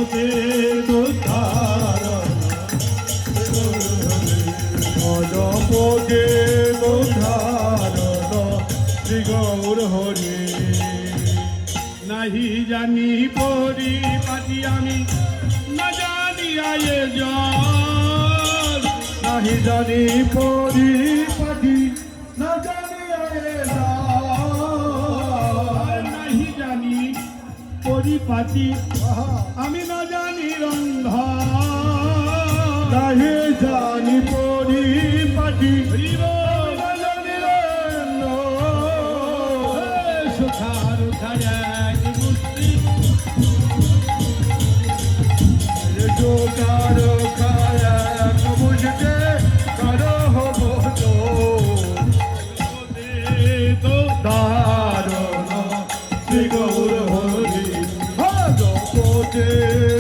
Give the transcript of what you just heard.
পদে ধারণ পদ পদে ধারণ শ্রী গৌর হরি নাহি জানি পরিপাটি আমি না জানি আয়োজন নাহি জানি পরিপাটি না জানি আয়োজন নাহি জানি পরিপাটি আমি না জানি রন্ধন নাহি জানি পরিপাটি সুখার খায় জোগার খায় বুঝতে করো হবো তো দারণ শ্রী গৌর হরি হরে